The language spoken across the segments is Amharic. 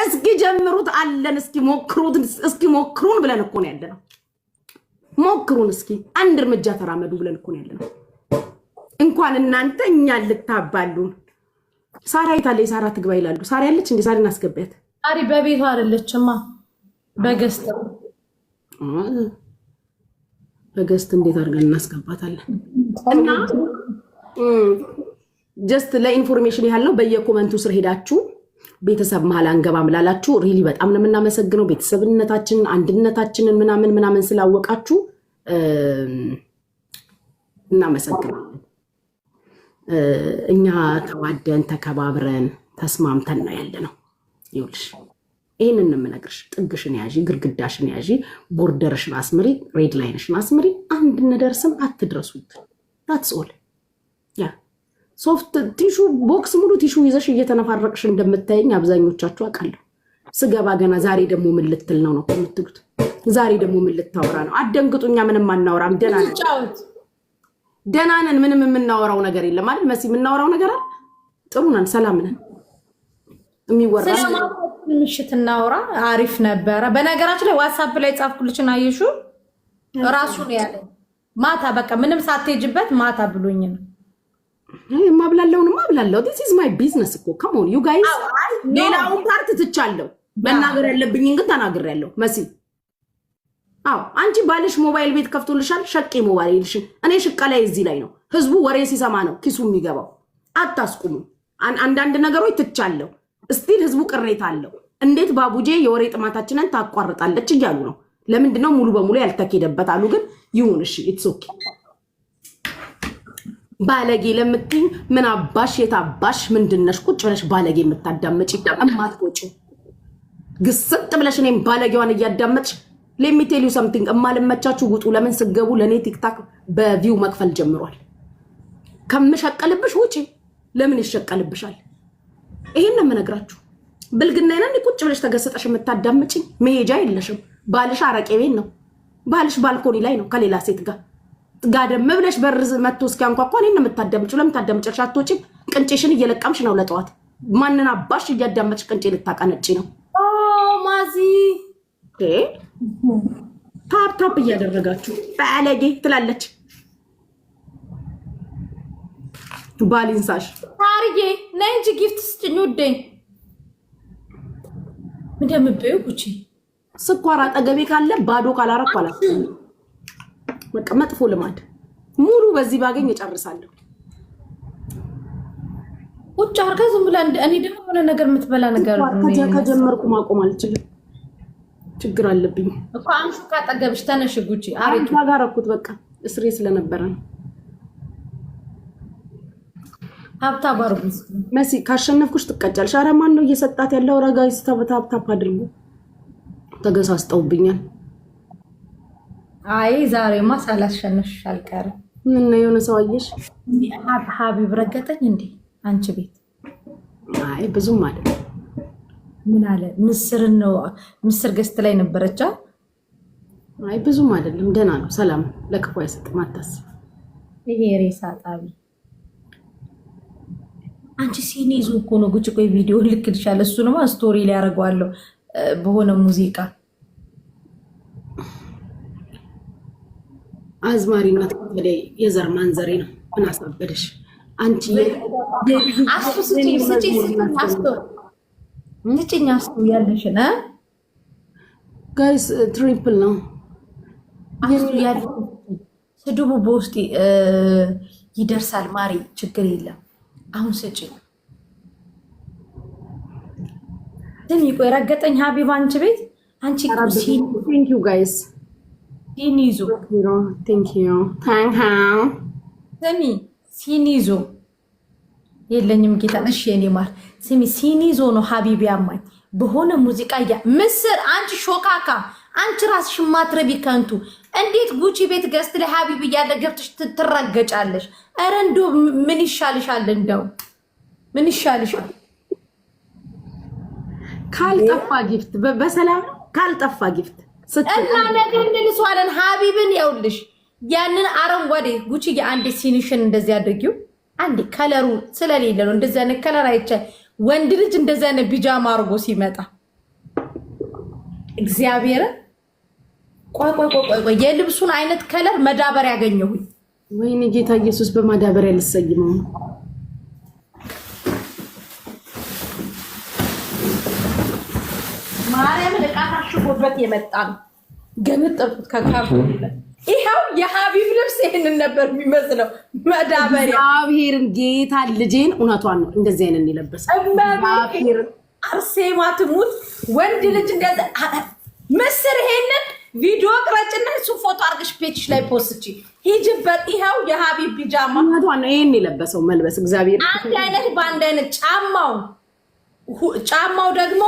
እስኪ ጀምሩት አለን እስኪ ሞክሩን ብለን እኮ ነው ያለነው። ሞክሩን እስኪ አንድ እርምጃ ተራመዱ ብለን እኮ ነው ያለነው። እንኳን እናንተ እኛ ልታባሉን። ሳራ ይታለይ ሳራ ትግባ ይላሉ። ሳራ ያለች እንዴ? ሳሪን አስገቢያት። ሳሪ በቤቷ አይደለችማ በገስት እንዴት አድርገን እናስገባታለን? እና ጀስት ለኢንፎርሜሽን ያለው በየኮመንቱ ስር ሄዳችሁ ቤተሰብ መሃል አንገባም ላላችሁ ሪሊ በጣም ነው የምናመሰግነው። ቤተሰብነታችንን አንድነታችንን ምናምን ስላወቃችሁ እናመሰግናለን። እኛ ተዋደን ተከባብረን ተስማምተን ነው ያለነው። ይኸውልሽ ይሄንን የምነግርሽ ጥግሽን ያዢ፣ ግርግዳሽን ያዢ፣ ቦርደርሽን አስምሪ፣ ሬድ ላይንሽን አስምሪ። አንድ እንደርስም አትድረሱት። ታትስ ኦል ያ ሶፍት ቲሹ ቦክስ ሙሉ ቲሹ ይዘሽ እየተነፋረቅሽ እንደምታየኝ አብዛኞቻችሁ አውቃለሁ። ስገባ ገና ዛሬ ደግሞ ምን ልትል ነው የምትሉት? ዛሬ ደግሞ ምን ልታወራ ነው? አትደንግጡኛ። ምንም አናወራም። ደህና ነን። ምንም የምናወራው ነገር የለም አይደል? መሲ የምናወራው ነገር አለ። ጥሩ ነን፣ ሰላም ነን። የሚወራ ምሽት እናወራ አሪፍ ነበረ። በነገራችን ላይ ዋትስአፕ ላይ ጻፍኩልሽና አየሹ ራሱ ነው ያለ ማታ በቃ ምንም ሳትሄጂበት ማታ ብሎኝ ነው ማብላለውን ማብላለው። this is my business እኮ come on you guys። ሌላውን ፓርት ትቻለሁ። መናገር ያለብኝን ግን ተናግሬያለሁ። መሲ አንቺ ባልሽ ሞባይል ቤት ከፍቶልሻል። ሸቄ ሞባይልሽ እኔ ሽቃ ላይ እዚህ ላይ ነው ህዝቡ ወሬ ሲሰማ ነው ኪሱ የሚገባው። አታስቁሙ። አንዳንድ ነገሮች ትቻለሁ። እስቲል ህዝቡ ቅሬታ አለው። እንዴት ባቡጄ የወሬ ጥማታችንን ታቋርጣለች እያሉ ነው። ለምንድነው ሙሉ በሙሉ ያልተከደበት አሉ። ግን ይሁን እሺ it's okay። ባለጌ ለምትኝ ምን አባሽ የታባሽ ምንድነሽ? ቁጭ ብለሽ ባለጌ የምታዳምጪ እማትቆጪ ግስጥ ብለሽ እኔም ባለጌዋን እያዳመጥሽ let me tell you something። እማልመቻችሁ ውጡ። ለምን ስገቡ ለኔ ቲክታክ በቪው መክፈል ጀምሯል። ከምሸቀልብሽ ውጪ። ለምን ይሸቀልብሻል? ይሄን ነው የምነግራችሁ። ብልግና ይነን ቁጭ ብለሽ ተገሰጠሽ የምታዳምጪ መሄጃ የለሽም። ባልሽ አረቄ ቤት ነው። ባልሽ ባልኮኒ ላይ ነው ከሌላ ሴት ጋር ጋደም ብለሽ በርዝ መጥቶ እስኪያንኳኳ እኔን ነው የምታዳምጪው። ለምን ታዳምጪሽ? አትወጪም? ቅንጬሽን እየለቀምሽ ነው ለጠዋት። ማንን አባሽ እያዳመጥሽ ቅንጬ ልታቀነጪ ነው? ማዚ ታፕ እያደረጋችሁ ባለጌ ትላለች። ባሊንሳሽ ታርዬ ነይ እንጂ ጊፍት ስጭኝ ውዴ። ምንደምበዩ ጉቺ ስኳር አጠገቤ ካለ ባዶ ካላረኩ አላት። በቃ መጥፎ ልማድ ሙሉ በዚህ ባገኝ እጨርሳለሁ። ቁጭ አርጋ ዝም ብላ እኔ ደግሞ ሆነ ነገር የምትበላ ነገር ከጀመርኩ ማቆም አልችልም። ችግር አለብኝ እኮ አንሹ ካጠገብሽ ተነሽ ጉቺ። አሪፍ ጋር አረኩት በቃ እስሬ ስለነበረ ነው። ሀብታ ባርጉስ መሲ ካሸነፍኩሽ ትቀጫለሽ። ኧረ ማን ነው እየሰጣት ያለው? ረጋይስ ታፕ አድርጉ። ተገሳስጠውብኛል። አይ ዛሬማ ሳላሸነፍሽ አልቀርም። ምን ነው የሆነ ሰው አየሽ? ሀቢብ ረገጠኝ እንዴ አንቺ ቤት? አይ ብዙም አይደለም። ምን አለ? ምስርን ነው ምስር ገዝት ላይ ነበረቻ። አይ ብዙም አይደለም፣ ደህና ነው። ሰላም ለክፉ አይሰጥም፣ አታስብ። ይሄ ሬሳ ጣቢ አንቺ ሲኒ ይዞ እኮ ነው ጉጭ። ቆይ ቪዲዮ ልክልሻለሁ። እሱንማ ስቶሪ ላይ ያደርገዋለሁ በሆነ ሙዚቃ። አዝማሪነት ወደ የዘር ማንዘሬ ነው። ምን አሳበደሽ አንቺ? አስቱ ስጭኝ አስቱ ያለሽን ጋይስ ትሪፕል ነው ስድቡ በውስጥ ይደርሳል። ማሪ ችግር የለም። አሁን ስጭኝ። ስሚ ቆይ ረገጠኝ ሀቢብ አንቺ ቤት አንቺ ቴንክ ዩ ጋይስ ሲኒዞ ቴንክ ዩ ስሚ ሲኒዞ የለኝም ጌታ። እሺ የኔ ማር ስሚ ሲኒዞ ነው ሀቢብ ያማኝ በሆነ ሙዚቃ ምስር አንቺ ሾካካ አንቺ ራስሽ ማትረቢ ከንቱ እንዴት ጉቺ ቤት ገዝት ላይ ሀቢብ እያለ ገብተሽ ትረገጫለሽ? ኧረ እንደው ምን ይሻልሻል? እንደው ምን ይሻልሻል? ካልጠፋ ጊፍት በሰላም ካልጠፋ ጊፍት እና ነገር እንልሷለን። ሀቢብን ያውልሽ ያንን አረንጓዴ ጉቺ የአንድ ሲኒሽን እንደዚህ አድርጊው። አንዴ ከለሩ ስለሌለ ነው እንደዚህ አይነት ከለር አይቻል። ወንድ ልጅ እንደዛ አይነት ቢጃማ አርጎ ሲመጣ እግዚአብሔር ቆይ የልብሱን አይነት ከለር መዳበር ያገኘሁኝ። ወይኔ ጌታ ኢየሱስ በማዳበሪያ ልሰይመው ነው። ማርያም ለቃታሽጎበት የመጣ ነው። ገነጠልኩት ከካርቶን ላይ። ይሄው የሀቢብ ልብስ ይሄንን ነበር የሚመስለው መዳበሪያ። እግዚአብሔርን ጌታ ልጄን እውነቷን ነው እንደዚህ አይነት የለበሰ አርሴማ ትሙት ወንድ ልጅ እንደዛ ምስር ይሄንን ቪዲዮ ቅረጭና እሱ ፎቶ አርገሽ ፔጅሽ ላይ ፖስትቺ ሂጅበት። ይሄው የሀቢብ ቢጃማ እውነቷን ነው ይሄን የለበሰው መልበስ። እግዚአብሔር አንድ አይነት በአንድ አይነት ጫማው ደግሞ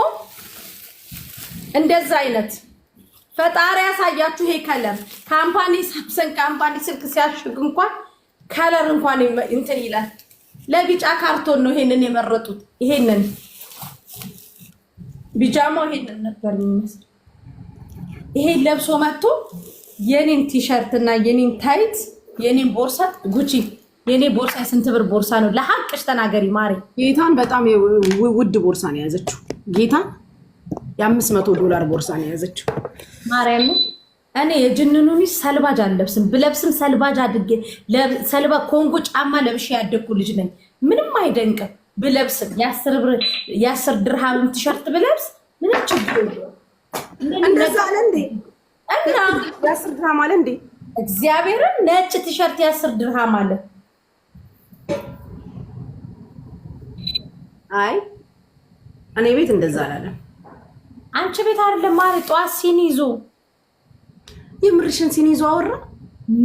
እንደዛ አይነት ፈጣሪ ያሳያችሁ። ይሄ ከለር ካምፓኒ ሳምሰንግ ካምፓኒ ስልክ ሲያሽግ እንኳን ከለር እንኳን እንትን ይላል። ለቢጫ ካርቶን ነው ይሄንን የመረጡት። ይሄንን ቢጃማው ይሄንን ነበር የሚመስለው። ይሄ ለብሶ መጥቶ የኔን ቲሸርት እና የኔን ታይት የኔን ቦርሳ ጉቺ የኔ ቦርሳ ስንት ብር ቦርሳ ነው? ለሐቅሽ ተናገሪ ማሪ። ጌታን በጣም ውድ ቦርሳ ነው የያዘችው። ጌታን $500 ቦርሳ ነው የያዘችው ማርያም። እኔ የጅንኑኒ ሰልባጅ አልለብስም። ብለብስም ሰልባጅ አድርጌ ሰልባ ኮንጎ ጫማ ለብሼ ያደግኩ ልጅ ነኝ። ምንም አይደንቅም። ብለብስም የ10 ድርሃም ቲሸርት ብለብስ ምንም ችግር የለውም። እንደዛ አለ እንዴ? እና የ10 ድርሃም አለ እንዴ? እግዚአብሔርን ነጭ ቲሸርት የ10 ድርሃም አለ። አይ እኔ ቤት እንደዛ አላለም። አንቺ ቤት አይደለም ማሪ። ጧት ሲኒ ይዞ የምርሽን ሲኒ ይዞ አወራ።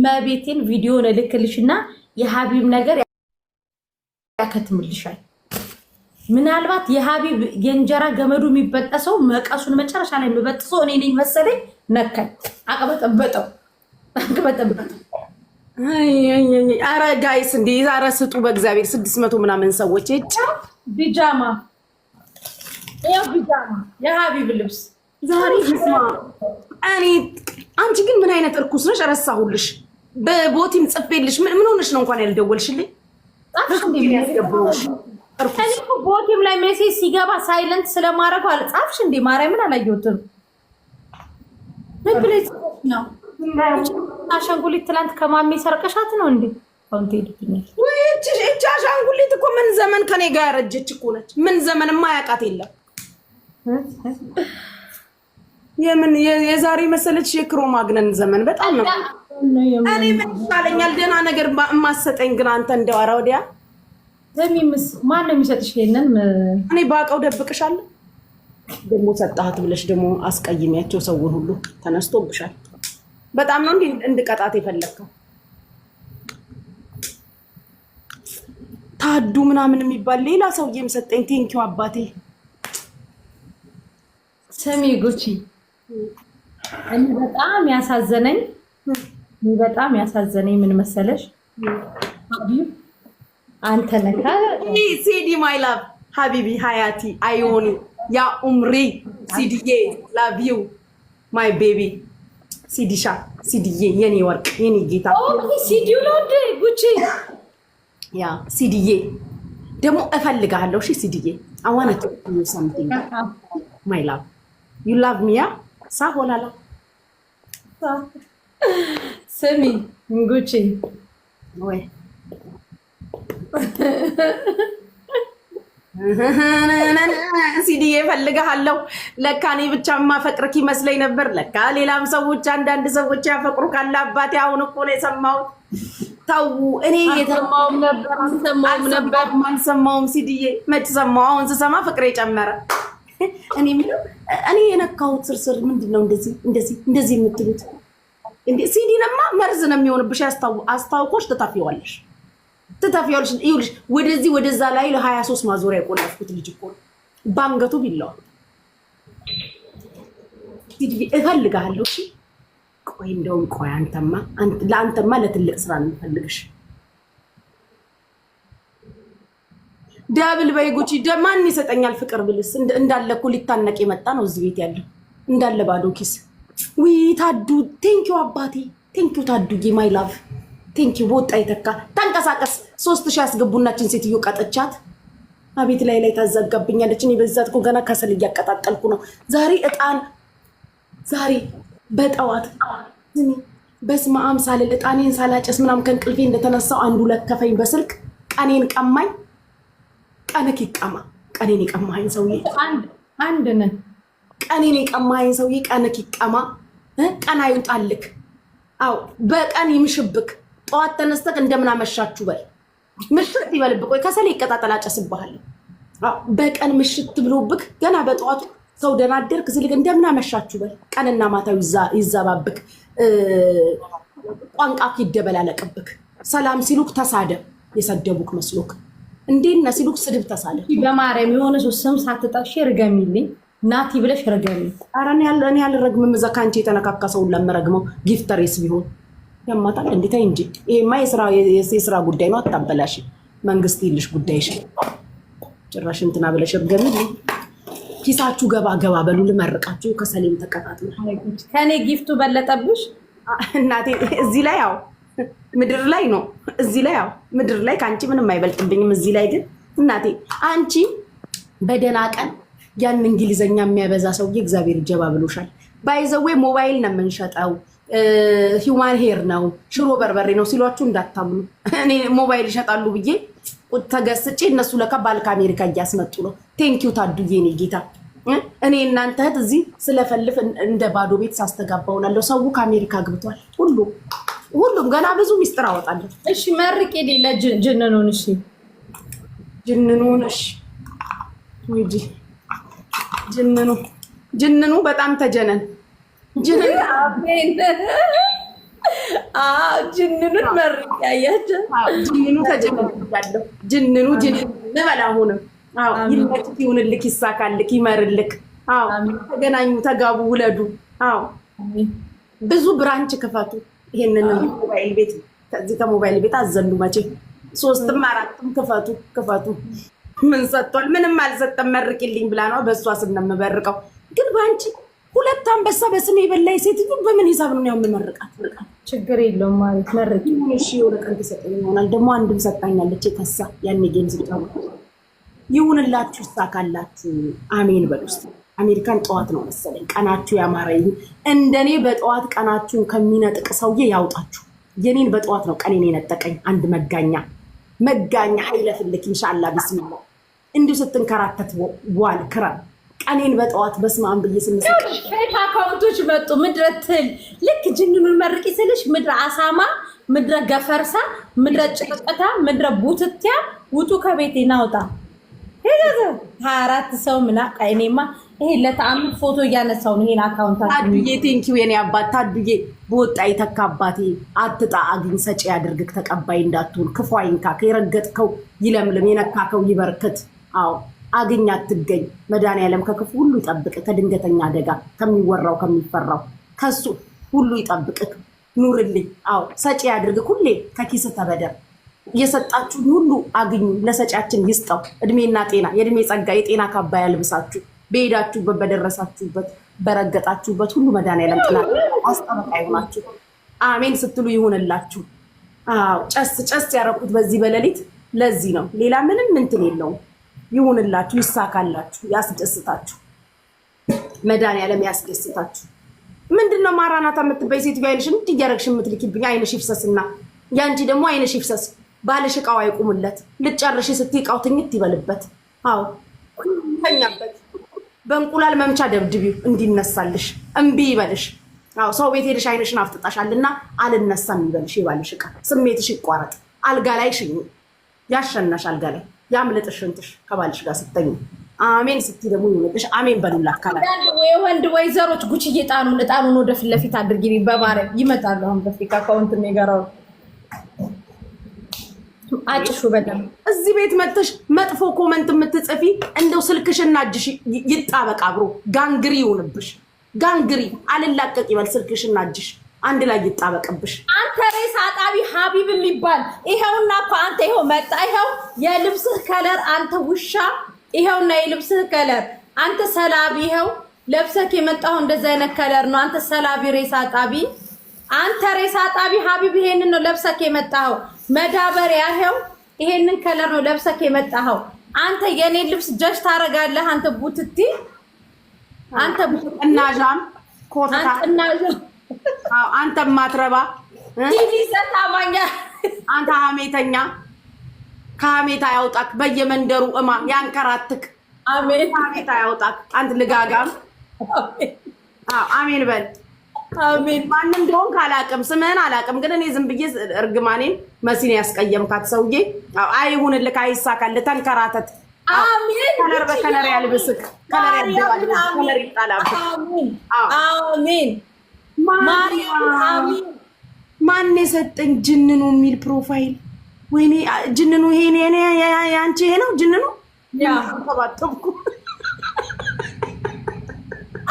መቤቴን ቪዲዮ ልክልሽና የሀቢብ ነገር ያከትምልሻል። ምናልባት የሀቢብ የእንጀራ ገመዱ የሚበጠሰው መቀሱን መጨረሻ ላይ የሚበጥሰው እኔ ነኝ መሰለኝ። ነካኝ፣ አቀበጠበጠው። ኧረ ጋይስ እንዴ ዛሬ ስጡ በእግዚአብሔር 600 ምናምን ሰዎች እጭ ቢጃማ የሀቢብ ልብስ ዛሬ ይስማ። እኔ አንቺ ግን ምን አይነት እርኩስ ነሽ? ረሳሁልሽ። በቦቲም ጽፌልሽ ምን ሆነሽ ነው እንኳን ያልደወልሽልኝ? ቦቲም ላይ ሜሴጅ ሲገባ ሳይለንት ስለማረገው አልጻፍሽ እንዴ? ማርያምን አላየሁትም። ነው አሻንጉሊት ትላንት ከማሜ ሰርቀሻት ነው እንዴ? አሁን ትሄድብኛል ወይ? እቺ አሻንጉሊት እኮ ምን ዘመን ከኔ ጋር ያረጀች እኮ ነች። ምን ዘመን ማያውቃት የለም። የምን የዛሬ መሰለች የክሮ ማግነን ዘመን በጣም ነው። እኔ ምን ይሻለኛል? ደህና ነገር ማሰጠኝ ግን አንተ እንደው ኧረ ወዲያ ዘሚምስ ማን ነው የሚሰጥሽ? ይሄንን እኔ ባቀው ደብቅሻለሁ። ደግሞ ሰጣሃት ብለሽ ደግሞ አስቀይሚያቸው ሰው ሁሉ ተነስቶብሻል። በጣም ነው እንድቀጣት የፈለግከው። ታዱ ምናምን የሚባል ሌላ ሰውዬም ሰጠኝ። ቴንኪው አባቴ። ሰሚ ጉቺ እኔ በጣም ያሳዘነኝ ምን መሰለሽ? አንተ ነካ ሲዲ ማይ ላቭ ሀቢቢ ሀያቲ አይዮኒ ያ ኡምሪ ሲዲዬ ላቭ ዩ ማይ ቤቢ ሲዲሻ ሲዲዬ የኔ ወርቅ የኔ ጌታ። ሲዲው ነው እንደ ጉቺ ያ ሲዲዬ ደግሞ እፈልጋለሁ። እሺ ሲዲዬ I want to tell you something my love you love me ያ ሳሆላላ ስሚ ጉቺ ወይ ሲዲዬ እፈልግሃለሁ። ለካ እኔ ብቻ ማፈቅርክ ይመስለኝ ነበር። ለካ ሌላም ሰዎች አንዳንድ ሰዎች ያፈቅሩ ካለ አባቴ አሁን እኮ ነው የሰማሁት። ተው እኔ የተሰማውም ነበር አልሰማውም። ሲዲዬ መች ሰማሁ? አሁን ስሰማ ፍቅሬ ጨመረ። እኔ የነካሁት ስርስር ምንድነው እንደዚህ የምትሉት? እንዴ ሲዲንማ መርዝ ነው የሚሆንብሽ። አስታውቆሽ ትታፊዋለሽ። ይኸውልሽ ወደዚህ ወደዛ ላይ ለ23 ማዞሪያ የቆለፍኩት ልጅ እኮ ባንገቱ ቢላው ሲዲ እፈልጋለሁ። እሺ ቆይ እንደውም ቆይ ለአንተማ ለትልቅ ስራ ነው የምፈልግሽ። ዳብል በይጉቺ ማን ይሰጠኛል ፍቅር ብልስ እንዳለ እኮ ሊታነቅ የመጣ ነው እዚህ ቤት ያለው እንዳለ ባዶ ኪስ። ዊ ታዱ ቴንኪው አባቴ ቴንኪው ታዱዬ ማይ ላቭ ቴንኪው። በወጣ ይተካ ተንቀሳቀስ። 3000 ያስገቡናችን ሴትዮ ቀጠቻት። አቤት ላይ ታዘጋብኛለች። እኔ በዛት እኮ ገና ከሰል እያቀጣጠልኩ ነው። ዛሬ በጠዋት በስመ አብ ሳልል እጣኔን ሳላጨስ ምናምን ከእንቅልፌ እንደተነሳው አንዱ ለከፈኝ በስልክ ቀኔን ቀማኝ። ቀንክ ይቀማ። ቀኔን የቀማኸኝ ሰውዬ አንድ ነን። ቀኔን የቀማኸኝ ሰውዬ ቀንክ ይቀማ። ቀን አይውጣልክ። አው በቀን ይምሽብክ። ጠዋት ተነስተክ እንደምን አመሻችሁ በል። ምሽት ይበልብክ። ወይ ከሰል ይቀጣጠል አጨስብሃለሁ። በቀን ምሽት ብሎብክ ገና በጠዋቱ ሰው ደህና አደርክ ሲልክ እንደምን አመሻችሁ በል። ቀንና ማታው ይዛባብክ። ቋንቋክ ይደበላለቅብክ። ሰላም ሲሉክ ተሳደብ። የሰደቡክ መስሎክ እንዴና ሲሉክ ስድብ ተሳደብ። በማርያም የሆነ ሰው ስም ሳትጠቅሽ ርገሚልኝ ናቲ ብለሽ ርገሚ። ኧረ እኔ አልረግምም። እዛ ከአንቺ የተነካካ ሰውን ለምረግመው ጊፍተሬስ ቢሆን ያማታል። እንዴት እንጂ ይሄማ የስራ ጉዳይ ነው። አታበላሽ። መንግስት ይልሽ ጉዳይሽ። ጭራሽ እንትና ብለሽ ርገሚልኝ። ኪሳችሁ ገባ በሉ። ልመርቃችሁ። ከሰሌም ተቀጣጥሉ። ከኔ ጊፍቱ በለጠብሽ እናቴ። እዚህ ላይ ያው ምድር ላይ ነው። እዚህ ላይ ያው ምድር ላይ ከአንቺ ምንም አይበልጥብኝም። እዚህ ላይ ግን እናቴ አንቺ በደህና ቀን ያን እንግሊዘኛ የሚያበዛ ሰውዬ እግዚአብሔር ጀባ ብሎሻል። ባይዘዌ ሞባይል ነው የምንሸጠው፣ ሂውማን ሄር ነው፣ ሽሮ በርበሬ ነው ሲሏችሁ እንዳታምኑ። እኔ ሞባይል ይሸጣሉ ብዬ ተገስጬ እነሱ ለካ ባልክ አሜሪካ እያስመጡ ነው። ቴንኪው ታዱዬ። እኔ ጌታ እኔ እናንተ እህት እዚህ ስለፈልፍ እንደ ባዶ ቤት ሳስተጋባውላለሁ። ሰው ከአሜሪካ ግብቷል። ሁሉም ገና ብዙ ሚስጥር አወጣለሁ። እሺ መርቄ ሌላ ጅንኑን። እሺ ጅንኑን። እሺ ወይጂ ጅንኑ በጣም ተጀነን። ጅንኑን መርቄ ያያችሁ። ጅንኑ ተጀነን ያለው ጅንኑ በላ ሆነ። ይልመት ይሁንልክ፣ ይሳካልክ፣ ይመርልክ። ተገናኙ፣ ተጋቡ፣ ውለዱ። ብዙ ብራንች ክፈቱ። ይሄንን ሞባይል ቤት ከዚህ ከሞባይል ቤት አዘሉ። መቼ 3ም 4ም ክፈቱ። ምን ሰጥቷል? ምንም አልሰጠም። መርቅልኝ ብላ ነው በእሷ ስነምበርቀው። ግን በአንቺ 2 አንበሳ በስሜ የበላይ ሴትዮ በምን ሂሳብ ነው የምመርቃት? ችግር የለውም ማለት መርቅ። እሺ የሆነ ቀን ተሰጠኝ ይሆናል። ደግሞ አንድም ሰጣኛለች ከሳ ያኔ ጌም ስጫወት። ይሁንላችሁ፣ ይሳካላችሁ። አሜን በሉ እስኪ። አሜሪካን ጠዋት ነው መሰለኝ ቀናችሁ ያማረ ይሁን። እንደኔ በጠዋት ቀናችሁን ከሚነጥቅ ሰውዬ ያውጣችሁ። የኔን በጠዋት ነው ቀኔን የነጠቀኝ አንድ መጋኛ አይለፍልክ። ኢንሻአላህ ቢስሚላህ እንዲሁ ስትንከራተት ዋል ክረም ቀኔን በጠዋት በስማም ብዬ ስንሰጥ ፌክ አካውንቶች መጡ። ምድረ ትል ልክ ጅንኑን መርቂ ስልሽ ምድረ አሳማ፣ ምድረ ገፈርሳ፣ ምድረ ጭቅቅታ፣ ምድረ ቡትትያ ውጡ ከቤቴ ናውጣ። ሄደዘ 24 ሰው ምና ቀይኔማ ይሄ ለተአምር ፎቶ እያነሳው ነው። ይሄን አካውንት ታዱዬ ቴንኪው የኔ አባት ታዱዬ። በወጣ ይተካ አባቴ። አትጣ አግኝ ሰጪ ያድርግክ። ተቀባይ እንዳትሆን ክፉ አይንካክ። የረገጥከው ይለምልም፣ የነካከው ይበርክት። አዎ አግኝ አትገኝ። መድኃኒዓለም ከክፉ ሁሉ ይጠብቅ። ከድንገተኛ አደጋ ከሚወራው ከሚፈራው ከሱ ሁሉ ይጠብቅክ። ኑርልኝ። አዎ ሰጪ ያድርግክ። ሁሌ ከኪስ ተበደር። የሰጣችሁን ሁሉ አግኙ። ለሰጫችን ይስጠው እድሜና ጤና፣ የእድሜ ጸጋ፣ የጤና ካባ ያልብሳችሁ። በሄዳችሁበት በደረሳችሁበት በረገጣችሁበት ሁሉ መድኃኒዓለም ጥላ አስጠበቃ ይሆናችሁ። አሜን ስትሉ ይሆንላችሁ። ጨስ ያረኩት በዚህ በሌሊት ለዚህ ነው። ሌላ ምንም እንትን የለውም። ይሆንላችሁ፣ ይሳካላችሁ፣ ያስደስታችሁ። መድኃኒዓለም ያስደስታችሁ። ምንድነው ማራናታ የምትበይ ሴትዮ አይንሽ እንዲህ እያደረግሽ የምትልኪብኝ? አይንሽ ይፍሰስና ያንቺ ደግሞ አይንሽ ይፍሰስ። ባልሽ እቃው አይቁምለት። ልጨርሽ ስትይ እቃው ትኝት ይበልበት። አዎ ተኛበት። በእንቁላል መምቻ ደብድቢው እንዲነሳልሽ። እምቢ ይበልሽ። አዎ ሰው ቤት ሄደሽ አይንሽን አፍጥጣሻልና አልነሳም ይበልሽ። የባልሽ እቃ ስሜትሽ ይቋረጥ። አልጋ ላይ ሽኝ ያሸናሽ። አልጋ ላይ ያምልጥሽ እንትሽ ከባልሽ ጋር ስተኝ። አሜን ስትይ ደግሞ ይሁንልሽ። አሜን በሉላት። ካላ ወይ ወንድ ወይዘሮች ጉቺዬ እጣኑን ወደ ፊት ለፊት አድርጊ። በማርያም ይመጣሉ። አሁን በፊት አካውንት የሚገራው አጭሹ በደም እዚህ ቤት መጥተሽ መጥፎ ኮመንት የምትጽፊ እንደው ስልክሽና እጅሽ ይጣበቅ አብሮ ጋንግሪ ይሁንብሽ። ጋንግሪ አልላቀቅ ይበል። ስልክሽና እጅሽ አንድ ላይ ይጣበቅብሽ። አንተ ሬሳ አጣቢ ሀቢብ የሚባል ይሄውና እኮ አንተ ይሄው መጣ። ይሄው የልብስህ ከለር አንተ ውሻ። ይሄውና የልብስህ ከለር አንተ ሰላቢ። ይሄው ለብሰክ የመጣው እንደዛ አይነት ከለር ነው። አንተ ሰላቢ ሬሳ አጣቢ። አንተ ሬሳ አጣቢ ሀቢብ ይሄንን ነው ለብሰክ የመጣው። መዳበሪያ ይሄው ይሄንን ከለር ነው ለብሰክ የመጣው። አንተ የኔ ልብስ ጀሽ ታረጋለህ። አንተ ቡትቲ አንተ እናጃም ኮታ አንተ ማትረባ ይሰጣማኛ አንተ ሀሜተኛ ከሀሜታ ያውጣክ በየመንደሩ እማ ያንከራትክ አሜን ሀሜታ ያውጣክ አንተ ልጋጋም አሜን በል አሜን ማን እንደሆን ካላቅም ስምህን አላቅም ግን እኔ ዝም ብዬ እርግማኔን መሲን ያስቀየምካት ሰውዬ አይሁንልክ አይሳካልህ ተንከራተት አሜን ከለር በከለር ያልብስክ ከለር ያልብስክ ከለር ይጣላብክ አሜን ማርያም አሜን ማን የሰጠኝ ጅንኑ የሚል ፕሮፋይል ወይኔ ጅንኑ ይሄ ያንቺ ይሄ ነው ጅንኑ ያ ተባጠብኩ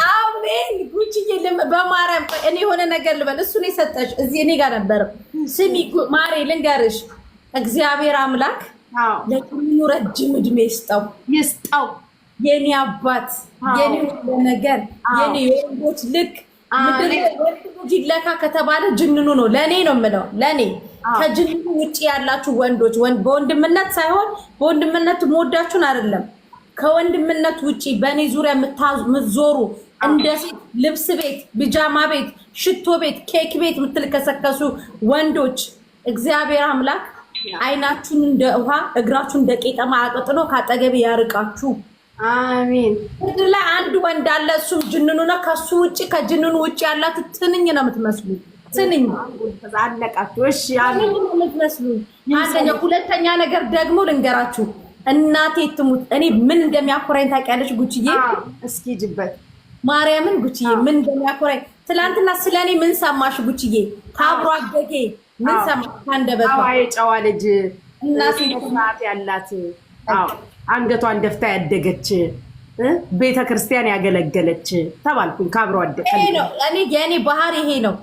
አሜን ጉቺዬ በማርያም እኔ የሆነ ነገር ልበል እሱ ነው የሰጠሽ እዚህ እኔ ጋር ነበር ስሚ ማሬ ልንገርሽ እግዚአብሔር አምላክ ለቁሙ ረጅም እድሜ ይስጠው የኔ አባት የኔ ነገር የኔ ወንዶች ልክ ምድር ወንዶች ይለካ ከተባለ ጅንኑ ነው ለኔ ነው የምለው ለኔ ከጅንኑ ውጪ ያላችሁ ወንዶች በወንድምነት ሳይሆን በወንድምነት ሞዳችሁን አይደለም ከወንድምነት ውጪ በኔ ዙሪያ የምትዞሩ እንደ ሴት ልብስ ቤት ቢጃማ ቤት ሽቶ ቤት ኬክ ቤት የምትልከሰከሱ ወንዶች እግዚአብሔር አምላክ አይናችሁን እንደ ውሃ እግራችሁን እንደ ቄጠማ አቅጥሎ ካጠገብ ያርቃችሁ አሜን ምድር ላይ አንድ ወንድ አለ እሱም ጅንኑ ነው ከሱ ውጪ ከጅንኑ ውጪ ያላችሁ ትንኝ ነው የምትመስሉ ትንኝ አለቃችሁ እሺ አሜን ነው የምትመስሉ አንደኛ ሁለተኛ ነገር ደግሞ ልንገራችሁ እናቴ ትሙት እኔ ምን እንደሚያኮራኝ ታውቂያለሽ ጉቺዬ እስኪ ጅበት ማርያምን ጉቺዬ ምን እንደሚያኮራኝ ትላንትና ስለኔ ምን ሰማሽ ጉቺዬ ካብሮ አደጌ ምን ሰማሽ አንደበቷ አይ ጨዋ ልጅ እናቴ ናት ያላት አንገቷን ደፍታ ያደገች ቤተክርስቲያን ያገለገለች ተባልኩኝ ካብሮ አደጌ ይሄ ነው እኔ የኔ ባህሪ ይሄ ነው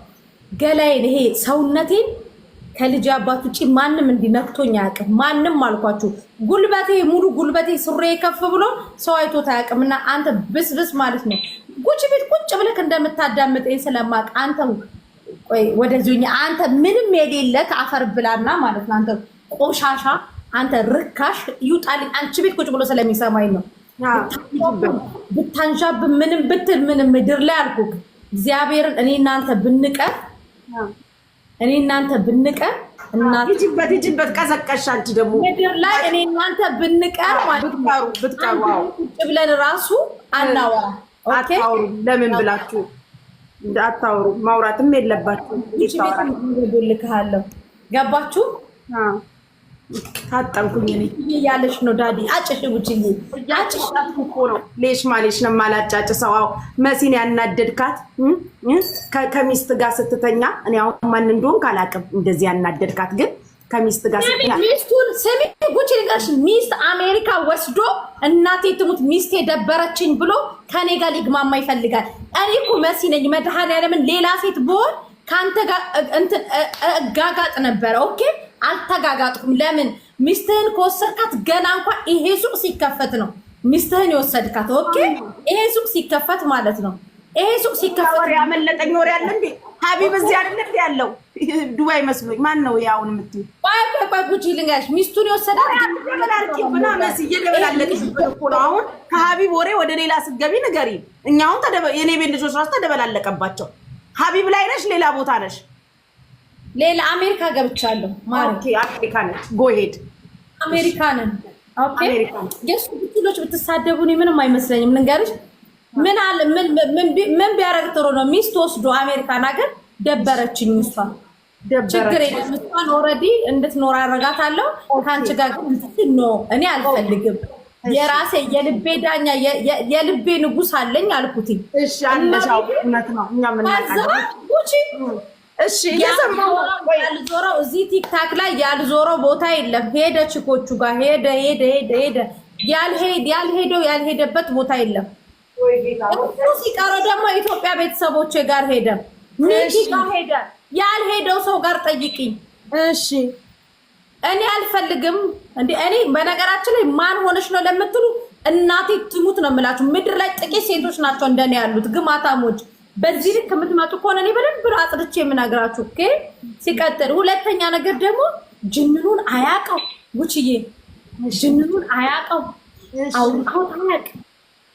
ገላዬን ይሄ ሰውነቴን ከልጅ አባት ውጪ ማንም እንዲነክቶኝ አያውቅም ማንም አልኳችሁ ጉልበቴ ሙሉ ጉልበቴ ሱሬ ከፍ ብሎ ሰው አይቶት አያውቅምና አንተ ብስብስ ማለት ነው ጉቺ ቤት ቁጭ ብለክ እንደምታዳምጠኝ ስለማቅ አንተ ቆይ ወደዚህኛ አንተ ምንም የሌለክ አፈር ብላና ማለት ነው አንተ ቆሻሻ አንተ ርካሽ ይውጣልኝ አንቺ ቤት ቁጭ ብሎ ስለሚሰማኝ ነው ብታንዣብ ምንም ብትል ምንም ምድር ላይ አልኩክ እግዚአብሔርን እኔ እናንተ ብንቀር እናት ይጅበት ቀዘቀሽ አንቺ ደግሞ ምድር ላይ እኔ እናንተ ብንቀር ማለት ብትቀሩ ቁጭ ብለን ራሱ አናወራ ኦኬ ለምን ብላችሁ እንዳታወሩ ማውራትም የለባችሁ ይልካለሁ ገባችሁ ታጠንኩኝ እኔ ያለሽ ነው ዳዲ አጭሽ ጉቺዬ ያጭሽ እኮ ነው ሌሽ ማለሽ ነው ማላጫጭ ሰው መሲን ያናደድካት ከሚስት ጋር ስትተኛ እኔ አሁን ማን እንደሆን ካላቅም እንደዚህ ያናደድካት ግን ከሚስት ጋር ስትተኛ ሚስቱን ስሚ ጉቺ ልንገርሽ ሚስት አሜሪካ ወስዶ እናቴ ትሙት ሚስቴ ደበረችኝ ብሎ ከኔ ጋር ሊግማማ ይፈልጋል እኔ እኮ መሲ ነኝ መድኃኒዓለምን ሌላ ሴት ብሆን ካንተ ጋር እንትን ጋጋጥ ነበር ኦኬ አልተጋጋጥኩም ለምን ሚስትህን ከወሰድካት ገና እንኳን ይሄ ሱቅ ሲከፈት ነው ሚስትህን የወሰድካት ኦኬ ይሄ ሱቅ ሲከፈት ማለት ነው ይሄ ሱቅ ሲከፈት ወሬ ያመለጠኝ ወሬ አለ እንዴ ሀቢብ እዚህ አይደል ያለው ዱባይ መስሎኝ ማን ነው ያውን የምትይ ቆይ ጉቺ ልንገርሽ ሚስቱን የወሰዳት ብላ መሲ እየደበላለቅሽ እኮ ነው አሁን ከሀቢብ ወሬ ወደ ሌላ ስትገቢ ንገሪ እኛ አሁን የኔ ቤት ልጆች ራሱ ተደበላለቀባቸው ሀቢብ ላይ ነሽ ሌላ ቦታ ነሽ ሌላ አሜሪካ ገብቻለሁ ማለት ኦኬ አሜሪካ ነሽ ጎ ሄድ አሜሪካንን ኦኬ የሱ ብትሎች ብትሳደቡኝ ምንም አይመስለኝም ልንገርሽ ምን አለ ምን ቢያረግ ጥሩ ነው ሚስት ወስዶ አሜሪካን ሀገር ደበረችኝ እሷ ችግር የለም እሷን ኦልሬዲ እንድትኖር አረጋታለሁ ካንቺ ጋር ግን ነው እኔ አልፈልግም የራሴ የልቤ ዳኛ የልቤ ንጉስ አለኝ አልኩት እሺ አለሻው እውነት ነው እኛ ምን እሺ ያልዞረው እዚህ ቲክታክ ላይ ያልዞረው ቦታ የለም ሄደ ችኮቹ ጋር ሄደ ያልሄደበት ቦታ የለም ሲቀረው ደግሞ ኢትዮጵያ ቤተሰቦቼ ጋር ሄደ ሚኪ ጋር ሄደ ያልሄደው ሰው ጋር ጠይቂኝ እሺ እኔ አልፈልግም እንዴ እኔ በነገራችን ላይ ማን ሆነሽ ነው ለምትሉ እናቴ ትሙት ነው የምላችሁ ምድር ላይ ጥቂት ሴቶች ናቸው እንደኔ ያሉት ግማታሞች በዚህ ልክ የምትመጡ ከሆነ እኔ በደንብ አጥርቼ የምናገራችሁ ኦኬ ሲቀጥል ሁለተኛ ነገር ደግሞ ጅንኑን አያውቀው ጉቺዬ ጅንኑን አያውቀው አውቃው ታያቅ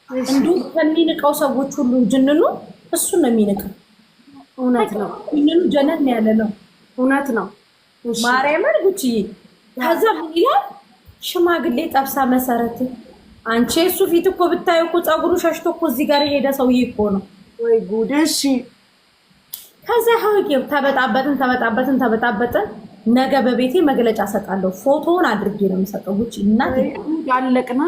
እንዲሁ ከሚንቀው ሰዎች ሁሉ ጅንኑ እሱ ነው የሚንቀው። እውነት ነው። ጅንኑ ጀነን ያለ ነው። እውነት ነው። ማርያምን ጉቺዬ ከዛ ምን ይላል ሽማግሌ ጠብሳ መሰረት አንቺ እሱ ፊት እኮ ብታዩ እኮ ፀጉሩ ሸሽቶ እኮ እዚህ ጋር የሄደ ሰውዬ እኮ ነው። ወይ ጉድ! እሺ ከዛ ሀውዬው ተበጣበጥን። ነገ በቤቴ መግለጫ ሰጣለሁ። ፎቶውን አድርጌ ነው የምሰጠው። ጉቺ እናት ያለቅና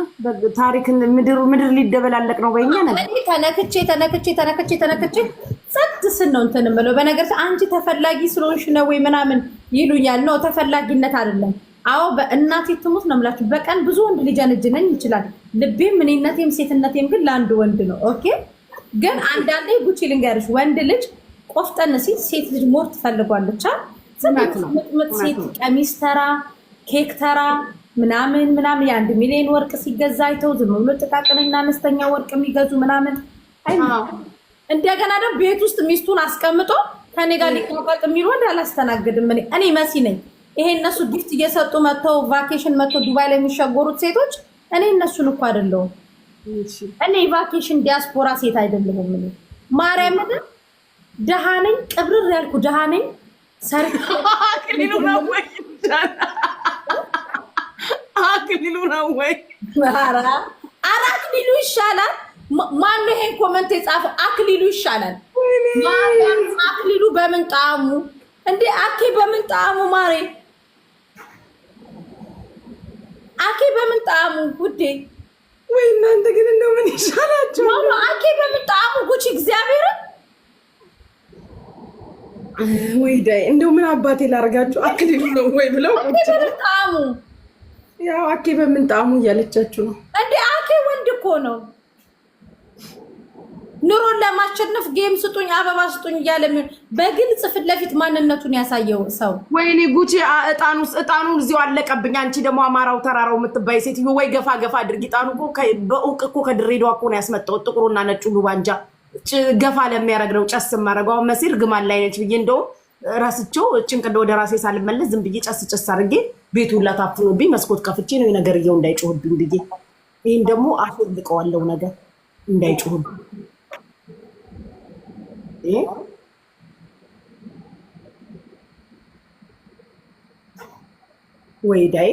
ታሪክን ምድር ሊደበላለቅ ነው በእኛ ነገር ተነክቼ ጸጥ ስል ነው እንትን የምለው። በነገር አንቺ ተፈላጊ ስለሆንሽ ነው ወይ ምናምን ይሉኛል። ነው ተፈላጊነት አይደለም። አዎ በእናቴ ትሙት ነው የምላችሁ። በቀን ብዙ ወንድ ሊጀነጅነኝ ይችላል። ልቤም እኔነቴም ሴትነቴም ግን ለአንድ ወንድ ነው። ኦኬ ግን አንዳንዴ ጉቺ ልንገርሽ፣ ወንድ ልጅ ቆፍጠን ሲል ሴት ልጅ ሞር ትፈልጓለች። ምጥምጥ ሴት ቀሚስ ተራ ኬክ ተራ ምናምን የ1 ሚሊዮን ወርቅ ሲገዛ አይተው ዝም ብሎ ጥቃቅንና አነስተኛ ወርቅ የሚገዙ ምናምን እንደገና ደግሞ ቤት ውስጥ ሚስቱን አስቀምጦ ከኔ ጋር ሊቆጣጥ የሚል ወንድ አላስተናግድም። እኔ መሲ ነኝ። ይሄ እነሱ ጊፍት እየሰጡ መተው ቫኬሽን መተው ዱባይ ላይ የሚሸጎሩት ሴቶች እኔ እነሱን እኮ አይደለሁም። እኔ ቫኬሽን ዲያስፖራ ሴት አይደለሁም። እኔ ማርያምን ደሃ ነኝ፣ ቅብርር ያልኩ ደሃ ነኝ። አክሊሉ ነው ወይ? ኧረ አክሊሉ ይሻላል። ማነው ይሄን ኮመንት የጻፈው? አክሊሉ ይሻላል። አክሊሉ በምን ጣዕሙ እንዴ? አኬ በምን ጣዕሙ ማሬ? አኬ በምን ጣዕሙ ውዴ? ወይ እናንተ ግን እንደው ምን ይሻላችሁ? አኬ በምን ጣዕሙ ጉቺ እግዚአብሔር ወይ ዳይ እንደው ምን አባቴ ላርጋችሁ? አክሊሉ ነው ወይ ብለው አኬ በምን ጣዕሙ? ያው አኬ በምን ጣዕሙ እያለቻችሁ ነው እንዴ? አኬ ወንድ እኮ ነው። ኑሮን ለማሸነፍ ጌም ስጡኝ አበባ ስጡኝ እያለ በግልጽ ፊት ለፊት ማንነቱን ያሳየው ሰው። ወይኔ ጉቺ እጣኑን እዚሁ አለቀብኝ። አንቺ ደግሞ አማራው ተራራው የምትባይ ሴትዮ ወይ ገፋ አድርጊ። እጣኑ እኮ በእውቅ እኮ ከድሬዳዋ እኮ ነው ያስመጣው። ጥቁሩና ነጩ ሉባንጃ ገፋ ለሚያደርግ ነው ጨስ የማደርገው። መሲር ግማን ላይ ነች ብዬ እንደውም ራስቸው ጭንቅል ወደ ራሴ ሳልመለስ ዝም ብዬ ጨስ አድርጌ ቤቱን ላታፍኖብኝ መስኮት ከፍቼ ነው የነገርየው እንዳይጮህብኝ ብዬ። ይህን ደግሞ አፈልቀዋለሁ ነገር እንዳይጮህብኝ ወይ ዳይ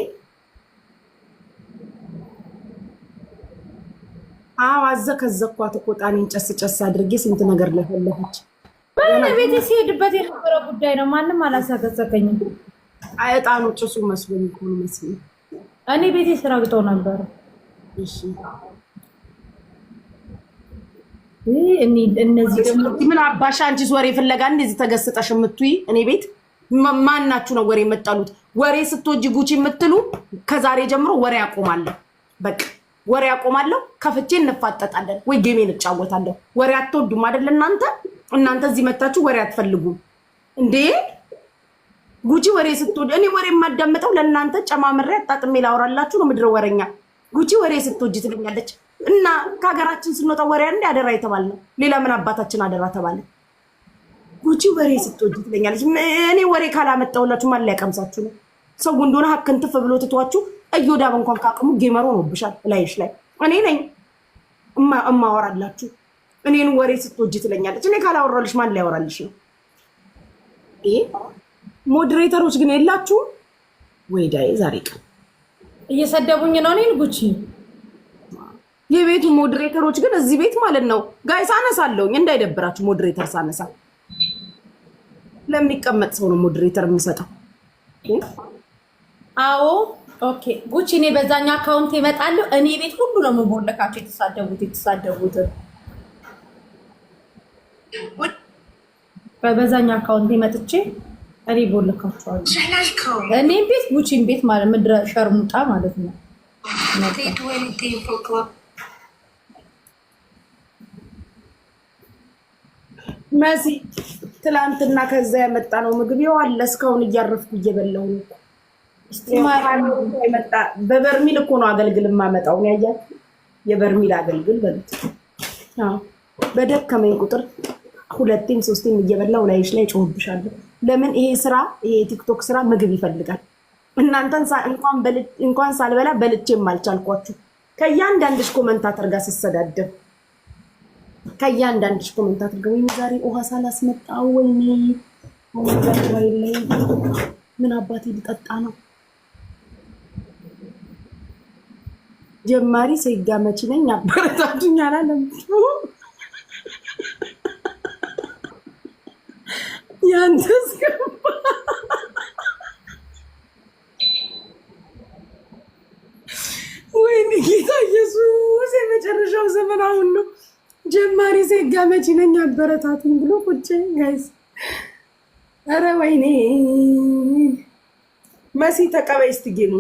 አዘከዘኳት እኮ ጣኔን ጨስ አድርጌ ስንት ነገር ለፈለፈች። ቤቴ ሲሄድበት የነበረ ጉዳይ ነው። ማንም አላሳገዘከኝም። እጣኑ ጭሱ መስሎኝ እኮ ነው መስሎኝ። እኔ ቤቴ ስራ ግጦ ነበር። እሺ እነዚህ ደግሞ ምን አባሻ አንቺስ ወሬ ፍለጋ እንደዚህ ተገስጠሽ የምትይ እኔ ቤት ማናችሁ ነው ወሬ የምትጠሉት? ወሬ ስትወጂ ጉቺ የምትሉ ከዛሬ ጀምሮ ወሬ አቆማለሁ። በቃ ወሬ አቆማለሁ። ከፍቼ እንፋጠጣለን ወይ ጌሜን እንጫወታለን። ወሬ አትወዱም አይደል እናንተ እዚህ መታችሁ ወሬ አትፈልጉም እንዴ? ጉቺ ወሬ ስትወድ እኔ ወሬ የማዳመጠው ለእናንተ ጨማምሬ አጣጥሜ ላወራላችሁ ነው። ምድረ ወሬኛ ጉቺ ወሬ ስትወጂ ትለኛለች። እና ከሀገራችን ስንወጣ ወሬ አንዴ አደራ የተባለ ነው። ሌላ ምን አባታችን አደራ ተባለ? ጉቺ ወሬ ስትወጂ ትለኛለች። እኔ ወሬ ካላመጣሁላችሁ ማን ሊያቀምሳችሁ ነው? ሰው እንደሆነ ሀክንትፍ ብሎ ትቷችሁ እዮዳብ እንኳን ካቅሙ ጌመሮ ነውብሻል ላይሽ ላይ። እኔ ነኝ እማወራላችሁ። እኔን ወሬ ስትወጂ ትለኛለች። እኔ ካላወራልሽ ማን ሊያወራልሽ ነው? ሞዴሬተሮች ግን የላችሁም ወይ? ዳይ ዛሬ ቀን እየሰደቡኝ ነው እኔን ጉቺ። የቤቱ ሞዴሬተሮች ግን እዚህ ቤት ማለት ነው ጋይስ አነሳለሁኝ እንዳይደብራችሁ። ሞዴሬተር ሳነሳ ለሚቀመጥ ሰው ነው ሞዴሬተር የሚሰጠው። አዎ ኦኬ ጉቺ። እኔ በዛኛ አካውንት ይመጣለሁ። እኔ ቤት ሁሉ ነው የምቦለካቸው የተሳደቡት በዛኛ አካውንት መጥቼ እኔ ቦለካቸዋለሁ። እኔ ቤት ጉቺን ቤት ማለት ምድረ ሸርሙጣ ማለት ነው። መሲ ትላንትና ከዛ ያመጣ ነው ምግብ ይዋል እስካሁን እያረፍኩ እየበላሁ ነው። መጣ በበርሚል እኮ ነው አገልግል ማመጣው ነው ያያችሁ። የበርሚል አገልግል በሉት። በደከመኝ ቁጥር ሁለቴም ሶስቴም እየበላሁ ላይሽ ላይ ጮህብሻለሁ። ለምን ይሄ ስራ ይሄ ቲክቶክ ስራ ምግብ ይፈልጋል። እናንተን እንኳን ሳልበላ በልቼም አልቻልኳችሁ። ከእያንዳንድሽ ኮመንታተር ጋር ስሰዳደብ ከእያንዳንድሽ ኮመንታተር ጋር ወይኔ ዛሬ ውሃ ሳላስመጣ ወይኔ ምን አባቴ ልጠጣ ነው? ጀማሪ ሴጋ መቺ ነኝ አበረታቱኝ አላለም። ያንተስ ወይኔ ጌታ ኢየሱስ የመጨረሻው ዘመን አሁን ነው። ጀማሪ ሴጋ መቺ ነኝ አበረታቱኝ ብሎ ቁጭ ጋይስ። ኧረ ወይኔ መሲ ተቀበይ እስቲ ጌሙ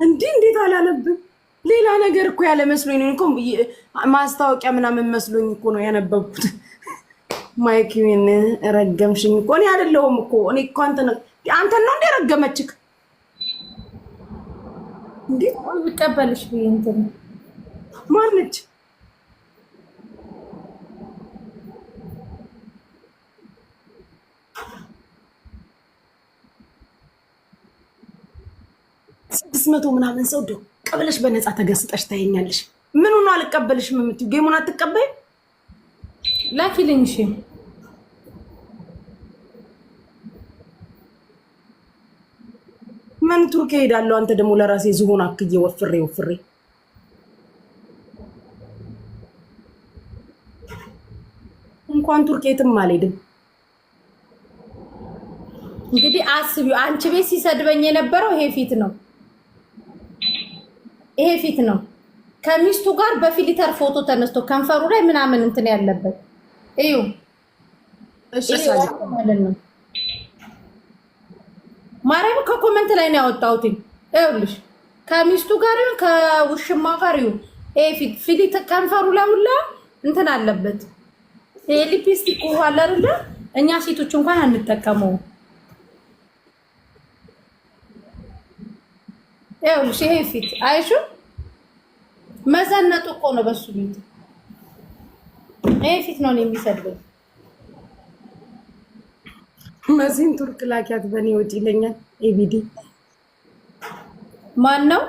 እንዴት አላለብም? ሌላ ነገር እኮ ያለ መስሎኝ ነው እኮ ማስታወቂያ ምናምን መስሎኝ እኮ ነው ያነበብኩት። ማይኪን ረገምሽኝ እኮ እኔ አይደለሁም እኮ እኔ እኮ አንተ ነው እንደ ረገመችክ እንዴ ልቀበልሽ እንትን ማነች? ስድስት መቶ ምናምን ሰው ደው ቀበለሽ በነፃ ተገስጠሽ ታየኛለሽ። ምን ሆኖ አልቀበልሽም የምትይው? ጌሙን አትቀበይ ላኪልኝ። እሺ ምን ቱርክ ሄዳለሁ። አንተ ደግሞ ለራሴ ዝሆን አክዬ ወፍሬ እንኳን ቱርክ የትም አልሄድም። እንግዲህ አስቢው፣ አንቺ ቤት ሲሰድበኝ የነበረው ይሄ ፊት ነው። ከሚስቱ ጋር በፊልተር ፎቶ ተነስቶ ከንፈሩ ላይ ምናምን እንትን ያለበት እዩ። እሺ ማለት ነው። ማርያም ከኮሜንት ላይ ነው ያወጣሁት። ይኸውልሽ ከሚስቱ ጋር ከውሽማ ጋር እዩ። ይሄ ፊት ከንፈሩ ላይ ሁላ እንትን አለበት። ይሄ ሊፕስቲክ ዋላ አይደለ? እኛ ሴቶች እንኳን አንጠቀመው። ይኸውልሽ ይሄ ፊት አይሹ መዘነጡ እኮ ነው በሱ ቤት። ይሄ ፊት ነው የሚሰድበው። መሲን ቱርክ ላኪያት በኔ ወጪ ይለኛል። ኤቢዲ ማን ነው?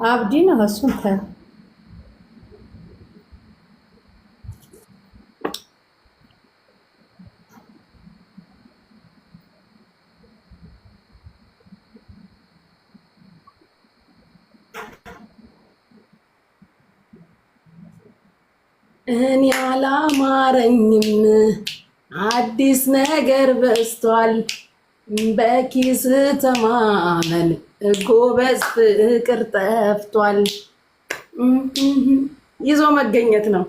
አብዲ ነው እሱን እኔ አላማረኝም፣ አዲስ ነገር በስቷል። በኪስ ተማመን ጎበዝ፣ ፍቅር ጠፍቷል። ይዞ መገኘት ነው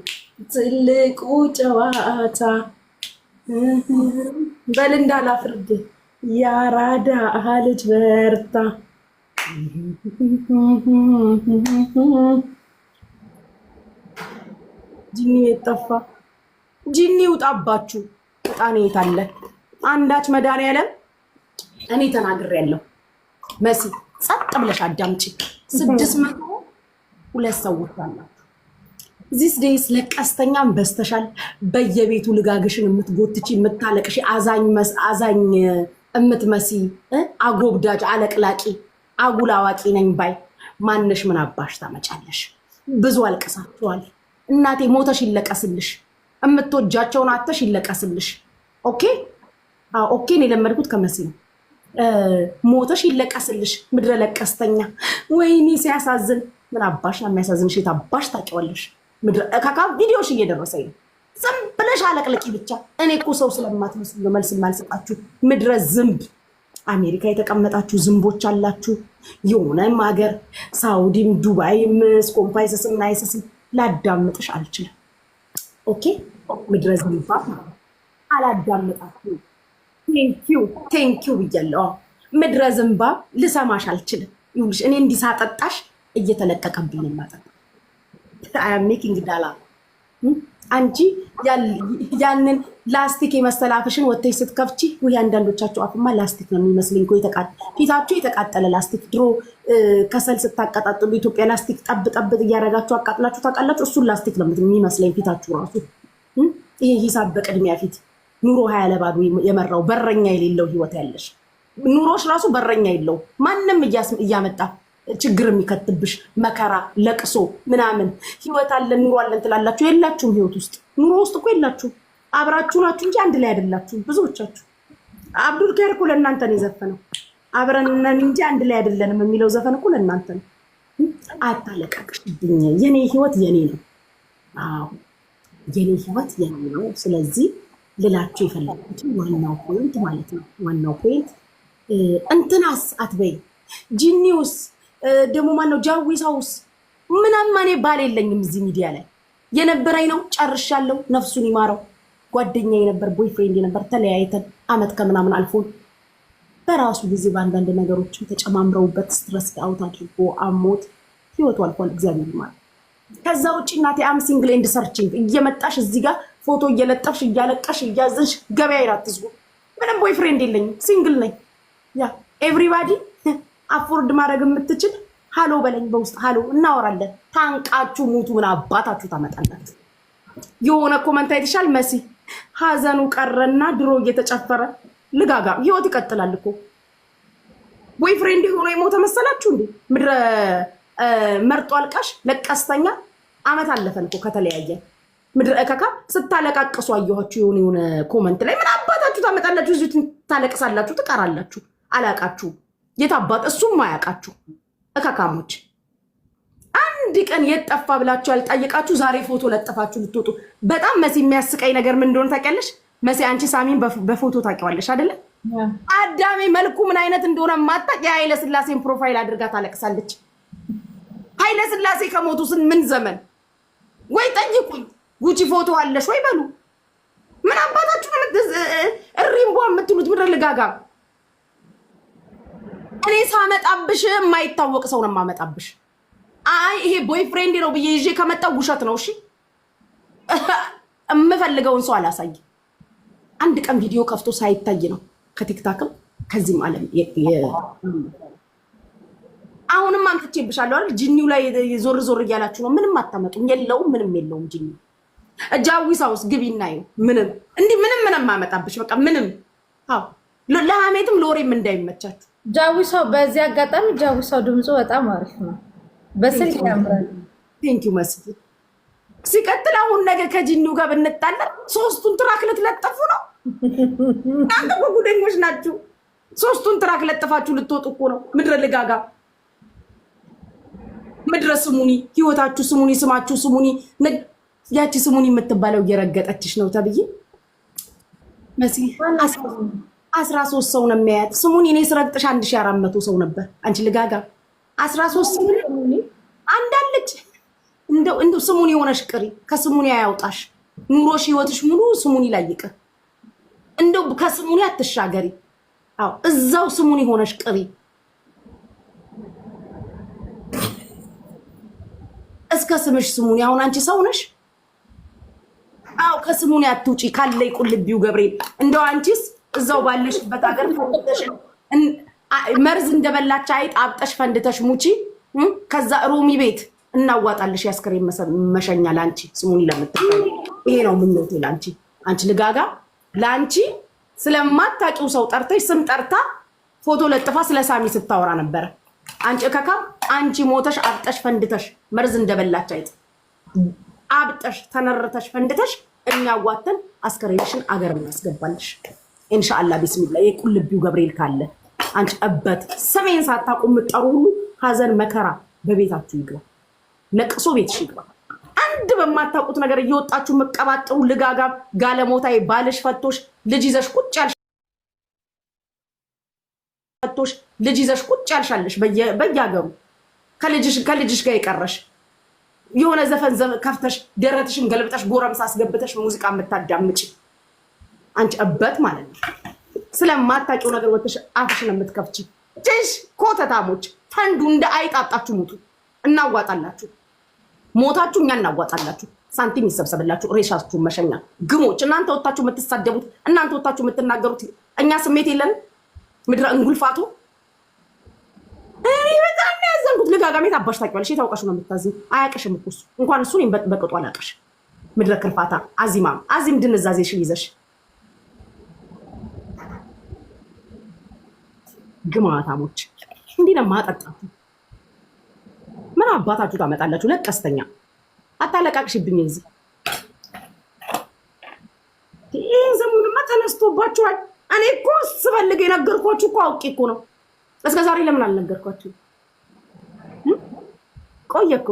ትልቁ ጨዋታ። በል እንዳላፍርድ ያራዳ ልጅ በርታ። ጂኒ የጠፋ ጂኒ ውጣባችሁ። እጣኔ የታለ? አንዳች መድኃኒዓለም እኔ ተናግሬያለሁ። መሲ ጸጥ ብለሽ አዳምጪ። 602 ሰዎች አላችሁ። ዚስ ዴይስ ለቀስተኛም በስተሻል። በየቤቱ ልጋግሽን የምትጎትቺ የምታለቅሽ አዛኝ እምትመሲ አጎብዳጅ አለቅላቂ አጉል አዋቂ ነኝ ባይ ማነሽ? ምን አባሽ ታመጫለሽ? ብዙ አልቀሳችኋል። እናቴ ሞተሽ ይለቀስልሽ። እምትወጃቸውን አተሽ ይለቀስልሽ። ኦኬ ኦኬ። እኔ የለመድኩት ከመሲ ነው። ሞተሽ ይለቀስልሽ። ምድረ ለቀስተኛ። ወይኔ ሲያሳዝን። ምን አባሽ ነው የሚያሳዝንሽ? የት አባሽ ታውቂዋለሽ? ምድረ ካካ ቪዲዮሽ እየደረሰኝ ነው። ዝም ብለሽ አለቅልቂ ብቻ። እኔ እኮ ሰው ስለማትመስል ነው መልስ የማልሰጣችሁ። ምድረ ዝንብ። አሜሪካ የተቀመጣችሁ ዝንቦች አላችሁ። የሆነም ሀገር ሳውዲም ዱባይም ስኮምፓይሰስም ናይሰስም ላዳምጥሽ አልችልም። ኦኬ ምድረ ዝንባ አላዳምጣችሁ። ቴንኪው ብያለሁ። ምድረ ዝንባ ልሰማሽ አልችልም። ይኸውልሽ እኔ እንዲሳጠጣሽ እየተለቀቀብኝ ማጠጣ አይ ሜኪንግ ዳላ። አንቺ ያንን ላስቲክ የመሰላፍሽን ወተሽ ስትከፍቺ ወይ አንዳንዶቻችሁ አፍማ ላስቲክ ነው የሚመስለኝ እኮ ፊታችሁ የተቃጠለ ላስቲክ። ድሮ ከሰል ስታቀጣጥሉ ኢትዮጵያ ላስቲክ ጠብ ጠብ እያደረጋችሁ አቃጥላችሁ ታውቃላችሁ? እሱን ላስቲክ ነው የሚመስለኝ ፊታችሁ ራሱ። ይሄ ሂሳብ በቅድሚያ ፊት ኑሮ ያለባዱ የመራው በረኛ የሌለው ህይወት ያለሽ ኑሮሽ ራሱ በረኛ የለው ማንንም እያመጣ ችግር የሚከትብሽ መከራ ለቅሶ ምናምን ህይወት አለን ኑሮ አለን ትላላችሁ የላችሁም ህይወት ውስጥ ኑሮ ውስጥ እኮ የላችሁ አብራችሁ ናችሁ እንጂ አንድ ላይ አይደላችሁ ብዙዎቻችሁ አብዱል ከር እኮ ለእናንተ ነው የዘፈነው አብረን ነን እንጂ አንድ ላይ አይደለንም የሚለው ዘፈን እኮ ለእናንተ ነው አታለቃቅሽብኝ የኔ ህይወት የኔ ነው አዎ የኔ ህይወት የኔ ነው ስለዚህ ልላችሁ የፈለኩት ዋናው ፖይንት ማለት ነው ዋናው ፖይንት እንትናስ አትበይ ጂኒውስ ደግሞ ማነው ጃዊሳውስ ምናምን ማኔ ባል የለኝም እዚህ ሚዲያ ላይ የነበረኝ ነው ጨርሻለሁ ነፍሱን ይማረው ጓደኛዬ ነበር ቦይፍሬንድ ነበር ተለያይተን አመት ከምናምን አልፎ በራሱ ጊዜ በአንዳንድ ነገሮችን ተጨማምረውበት ስትረስ አውት አድርጎ አሞት ህይወቱ አልፏል እግዚአብሔር ይማረው ከዛ ውጪ እናቴ አም ሲንግል ኤንድ ሰርቺንግ እየመጣሽ እዚህ ጋር ፎቶ እየለጠፍሽ እያለቀሽ እያዘንሽ ገበያ ይራትዝጉ ምንም ቦይፍሬንድ የለኝም ሲንግል ነኝ ያ ኤቭሪባዲ አፎርድ ማድረግ የምትችል ሃሎ በለኝ በውስጥ ሃሎ እናወራለን ታንቃችሁ ሙቱ ምን አባታችሁ ታመጣላችሁ የሆነ ኮመንት አይተሻል መሲ ሀዘኑ ቀረና ድሮ እየተጨፈረ ልጋጋ ህይወት ይቀጥላል እኮ ቦይፍሬንድ ሆኖ የሞተ መሰላችሁ እንዴ ምድረ መርጦ አልቃሽ ለቀስተኛ አመት አለፈን እኮ ከተለያየ ምድረ እከካ ስታለቃቅሱ አየኋችሁ የሆነ ኮመንት ላይ ምን አባታችሁ ታመጣላችሁ እዚህ ታለቅሳላችሁ ትቀራላችሁ አላቃችሁ የታባት እሱም ማያቃችሁ እከካሞች አንድ ቀን የጠፋ ብላችሁ ያልጠየቃችሁ ዛሬ ፎቶ ለጥፋችሁ ልትወጡ በጣም መሲ የሚያስቀይ ነገር ምን እንደሆነ ታውቂያለሽ መሲ አንቺ ሳሚን በፎቶ ታውቂዋለሽ አይደለ አዳሜ መልኩ ምን አይነት እንደሆነ ማጣቅ የኃይለ ስላሴን ፕሮፋይል አድርጋ ታለቅሳለች ኃይለ ስላሴ ከሞቱ ምን ዘመን ወይ ጠይቁኝ ጉቺ ፎቶ አለሽ ወይ በሉ ምን አባታችሁ እሪምቦ የምትሉት ምድረ ልጋጋ እኔ ሳመጣብሽ የማይታወቅ ሰው ነው ማመጣብሽ አይ ይሄ ቦይፍሬንድ ነው ብዬ ይዤ ከመጣው ውሸት ነው እሺ እምፈልገውን ሰው አላሳይ አንድ ቀን ቪዲዮ ከፍቶ ሳይታይ ነው ከቲክታክም ከዚህም ዓለም አሁንም አንተቼብሻለሁ አይደል ጂኒው ላይ ዞር ዞር እያላችሁ ነው ምንም አታመጡም የለውም ምንም የለውም ጂኒ ጃዊሳውስ ግቢና ይው ምንም እንዲህ ምንም ማመጣብሽ በቃ ምንም አዎ ለሐሜትም ለወሬም እንዳይመቻችሁ ጃዊሳው በዚህ አጋጣሚ ጃዊሳው ድምፁ በጣም አሪፍ ነው በስልክ ያምራል ቴንኪው መስጊ ሲቀጥል አሁን ነገ ከጂኒው ጋር ብንጣላ ሶስቱን ትራክ ልትለጥፉ ነው እናንተ ጉደኞች ናችሁ ሶስቱን ትራክ ለጥፋችሁ ልትወጡ እኮ ነው ምድረ ልጋጋ ምድረ ስሙኒ ህይወታችሁ ስሙኒ ስማችሁ ስሙኒ ያቺ ስሙኒ የምትባለው እየረገጠችሽ ነው ተብዬ መስጊ 13 ሰው ነው የሚያያት ስሙኒ እኔ ስረግጥሽ 1400 ሰው ነበር አንቺ ልጋጋ 13 ስሙኒ አንዳለች እንደው ስሙኒ ሆነሽ ቅሪ ከስሙኒ ያያውጣሽ ኑሮሽ ህይወትሽ ሙሉ ስሙኒ ላይ ይቅር እንደው ከስሙኒ አትሻገሪ አው እዛው ስሙኒ ሆነሽ ቅሪ እስከ ስምሽ ስሙኒ አሁን አንቺ ሰው ነሽ አው ከስሙኒ አትውጪ ካለይ ቁልቢው ገብርኤል እንደው አንቺስ እዛው ባለሽበት ሀገር ፈንድተሽ መርዝ እንደበላች አይጥ አብጠሽ ፈንድተሽ ሙቺ ከዛ ሮሚ ቤት እናዋጣልሽ ያስከሬን መሸኛ ላንቺ ስሙኒ ለምትፈል ይሄ ነው ምኞቴ ላንቺ አንቺ ልጋጋ ላንቺ ስለማታቂው ሰው ጠርተሽ ስም ጠርታ ፎቶ ለጥፋ ስለሳሚ ስታወራ ነበር አንቺ ከካ አንቺ ሞተሽ አብጠሽ ፈንድተሽ መርዝ እንደበላች አይጥ አብጠሽ ተነርተሽ ፈንድተሽ እናዋተን አስከሬንሽን አገር እናስገባልሽ ኢንሻአላህ ቢስሚላህ የቁልቢው ገብርኤል ካለ አንቺ አበት ሰሜን ሳታቆም ጠሩ ሁሉ ሀዘን መከራ በቤታችሁ ይግባ ለቅሶ ቤትሽ ይግባ አንድ በማታውቁት ነገር እየወጣችሁ መቀባጥሩ ልጋጋ ጋለሞታይ ባልሽ ፈቶሽ ልጅ ይዘሽ ቁጭ ያልሽ ፈቶሽ ልጅ ይዘሽ ቁጭ ያልሻለሽ በየሀገሩ ከልጅሽ ጋር ይቀርሽ የሆነ ዘፈን ከፍተሽ ደረትሽን ገልብጠሽ ጎረምሳ አስገብተሽ ሙዚቃ የምታዳምጪ አንቺ አበት ማለት ነው ስለማታውቂው ነገር ወጥተሽ አፍሽን የምትከፍቺ ጅሽ ኮተታሞች ፈንዱ እንደ አይጣጣችሁ ሙቱ እናዋጣላችሁ ሞታችሁ እኛ እናዋጣላችሁ ሳንቲም ይሰብሰብላችሁ ሬሻችሁ መሸኛ ግሞች እናንተ ወጣችሁ የምትሳደቡት እናንተ ወጣችሁ የምትናገሩት እኛ ስሜት የለን ምድረ እንጉልፋቱ እኔ በጣም ያዘንኩት ልጋጋሜት አባሽ ታውቂዋለሽ የታውቃሽ ነው የምታዝኝ አያቀሽም እኮ እንኳን እሱን በቅጡ አላቀሽ ምድረ ክርፋታ አዚም ድንዛዜሽን ይዘሽ ግማታሞች እንዲህ ነው ማጠጣት። ምን አባታችሁ ታመጣላችሁ? ለቀስተኛ አታለቃቅሽብኝ። እዚህ ይሄ ዘመኑማ ተነስቶባችኋል። እኔ እኮ ስፈልግ የነገርኳችሁ እኮ አውቄ እኮ ነው። እስከ ዛሬ ለምን አልነገርኳችሁ? ቆየ እኮ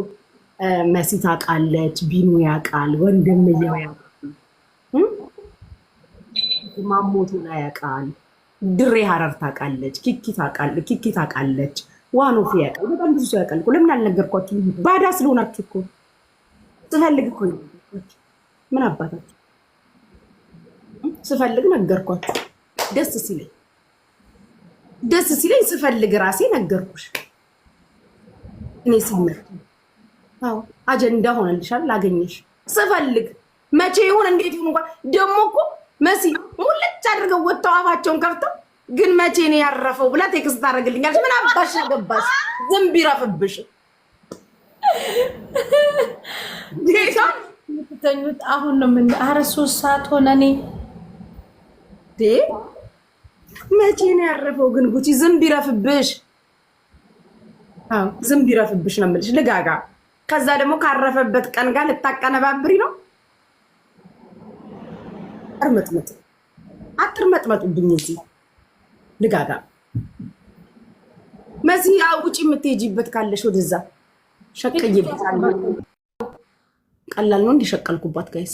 መሲ ታውቃለች፣ ቢኑ ያውቃል፣ ወንድምየው ያውቃል፣ ማሞቱ ላይ ያውቃል፣ ድሬ ሀረር ታውቃለች፣ ኪኪ ታውቃለች፣ ዋኖፍ ያውቃል። በጣም ብዙ ሰው ያውቃል እኮ። ለምን አልነገርኳችሁ? ባዳ ስለሆናችሁ እኮ። ስፈልግ እኮ ምን አባታችሁ ስፈልግ ነገርኳችሁ። ደስ ሲለኝ ስፈልግ ራሴ ነገርኩሽ። እኔ ሲመር አጀንዳ ሆነልሻል። ላገኘሽ ስፈልግ መቼ ይሁን እንዴት ይሁን እንኳን ደግሞ እኮ መሲ ሙልጭ አድርገው ወጥተው አፋቸውን ከፍተው ግን መቼ ነው ያረፈው ብላ ቴክስት ታደርግልኛለች። ምን አባሽ ገባሽ? ዝም ቢረፍብሽ ተኙት። አሁን ነው ምን 3 ሰዓት ሆነ። እኔ መቼ ነው ያረፈው ግን ጉቺ? ዝም ቢረፍብሽ ዝም ቢረፍብሽ ነው የምልሽ። ልጋጋ ከዛ ደግሞ ካረፈበት ቀን ጋር ልታቀነባብሪ ነው። እርመጥመጥ አትርመጥመጡብኝ እዚህ ልጋጋ። መሲ ውጪ የምትሄጂበት ካለሽ ወደዛ ሸቅይበታለሁ። ቀላል ነው እንዲሸቀልኩባት ጋይስ።